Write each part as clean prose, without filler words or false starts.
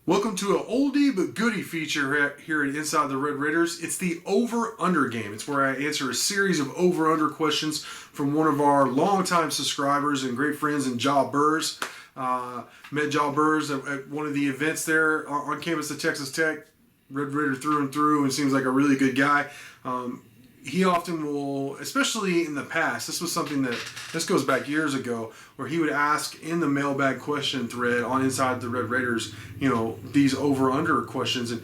Welcome to an oldie but goodie feature here at Inside the Red Raiders. It's the over-under game. It's where I answer a series of over-under questions from one of our longtime subscribers and great friends in Jaw Burrs. Met Jaw Burrs at one of the events there on campus at Texas Tech. Red Raider through and through, and seems like a really good guy. He often will, especially in the past, this goes back years ago, where he would ask in the mailbag question thread on Inside the Red Raiders, these over-under questions. And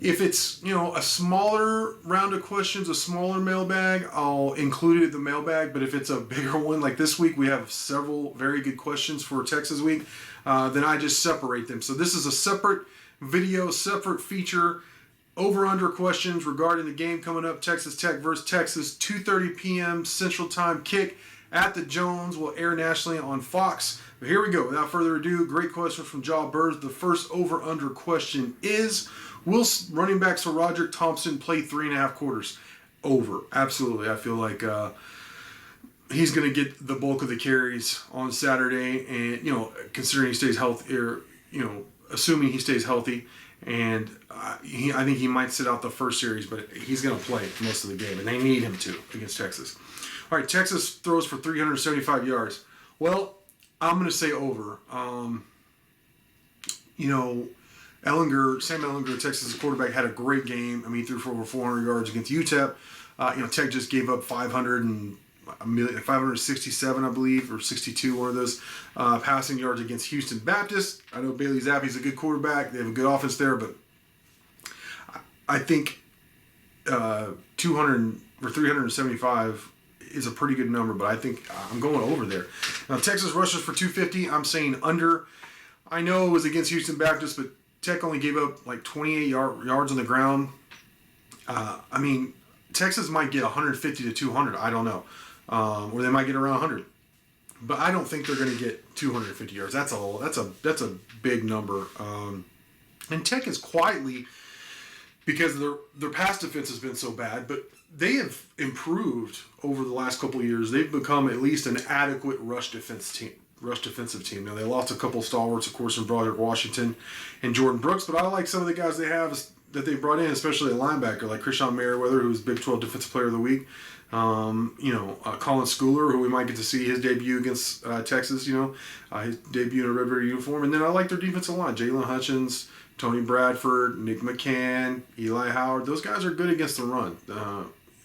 if it's, a smaller round of questions, a smaller mailbag, I'll include it in the mailbag. But if it's a bigger one, like this week, we have several very good questions for Texas Week, then I just separate them. So this is a separate video, separate feature. Over-under questions regarding the game coming up, Texas Tech versus Texas, 2:30 p.m. Central Time kick at the Jones. Will air nationally on Fox. But here we go. Without further ado, great question from Jaw Burrs. The first over-under question is, will running back Sir Roderick Thompson play 3.5 quarters? Over. Absolutely. I feel like he's going to get the bulk of the carries on Saturday, and, considering he stays healthy, or, assuming he stays healthy. And I think he might sit out the first series, but he's going to play most of the game, and they need him to against Texas. All right, Texas throws for 375 yards. Well, I'm going to say over. Sam Ehlinger, Texas quarterback, had a great game. I mean, he threw for over 400 yards against UTEP. Tech just gave up 567, I believe, or 62, one of those passing yards against Houston Baptist. I know Bailey Zappi's a good quarterback. They have a good offense there, but I think 200 or 375 is a pretty good number, but I think I'm going over there. Now, Texas rushes for 250. I'm saying under. I know it was against Houston Baptist, but Tech only gave up like 28 yards on the ground. Texas might get 150 to 200. I don't know. Or they might get around 100. But I don't think they're going to get 250 yards. That's a big number. And Tech is quietly, because their pass defense has been so bad, but they have improved over the last couple of years. They've become at least an adequate rush defensive team. Now, they lost a couple of stalwarts, of course, in Broderick Washington and Jordan Brooks, but I like some of the guys they have that they brought in, especially a linebacker like Krishan Merriweather, who's Big 12 Defensive Player of the Week. Colin Schooler, who we might get to see his debut against Texas, his debut in a Red Raider uniform. And then I like their defensive line, Jalen Hutchins, Tony Bradford, Nick McCann, Eli Howard. Those guys are good against the run.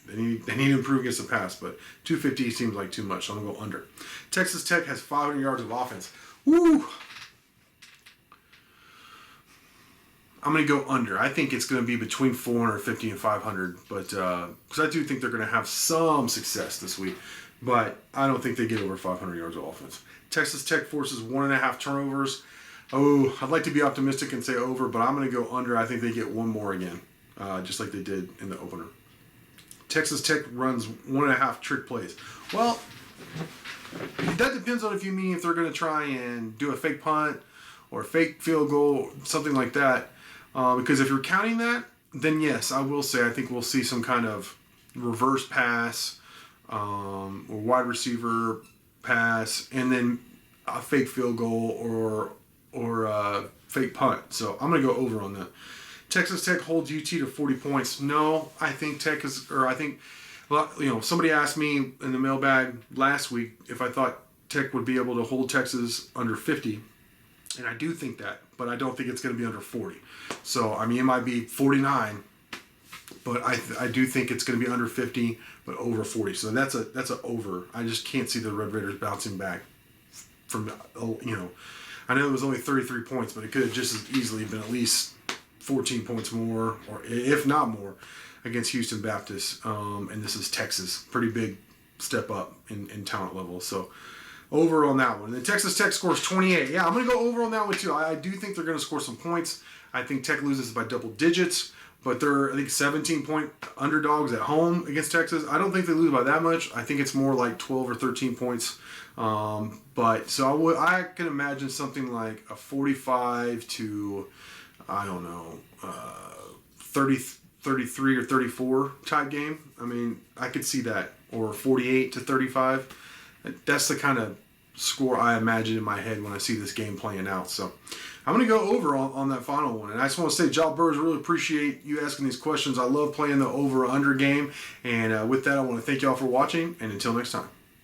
They need to improve against the pass, but 250 seems like too much, so I'm going to go under. Texas Tech has 500 yards of offense. Woo! I'm going to go under. I think it's going to be between 450 and 500, but because I do think they're going to have some success this week, but I don't think they get over 500 yards of offense. Texas Tech forces 1.5 turnovers. Oh, I'd like to be optimistic and say over, but I'm going to go under. I think they get one more again, just like they did in the opener. Texas Tech runs 1.5 trick plays. Well, that depends on if they're going to try and do a fake punt or a fake field goal, something like that. Because if you're counting that, then yes, I will say I think we'll see some kind of reverse pass or wide receiver pass, and then a fake field goal or a fake punt. So I'm going to go over on that. Texas Tech holds UT to 40 points. No, I think somebody asked me in the mailbag last week if I thought Tech would be able to hold Texas under 50. And I do think that, but I don't think it's going to be under 40. So, it might be 49, but I do think it's going to be under 50, but over 40. So that's a over. I just can't see the Red Raiders bouncing back from, I know it was only 33 points, but it could have just as easily been at least 14 points more, or if not more, against Houston Baptist. And this is Texas. Pretty big step up in talent level. So, over on that one. And then Texas Tech scores 28. Yeah, I'm going to go over on that one too. I do think they're going to score some points. I think Tech loses by double digits, but they're, 17-point underdogs at home against Texas. I don't think they lose by that much. I think it's more like 12 or 13 points. I can imagine something like a 45 to, 33 or 34 type game. I could see that. Or 48 to 35. That's the kind of score I imagine in my head when I see this game playing out. So I'm going to go over on that final one. And I just want to say, Job Burrs, really appreciate you asking these questions. I love playing the over-under game. And with that, I want to thank y'all for watching. And until next time.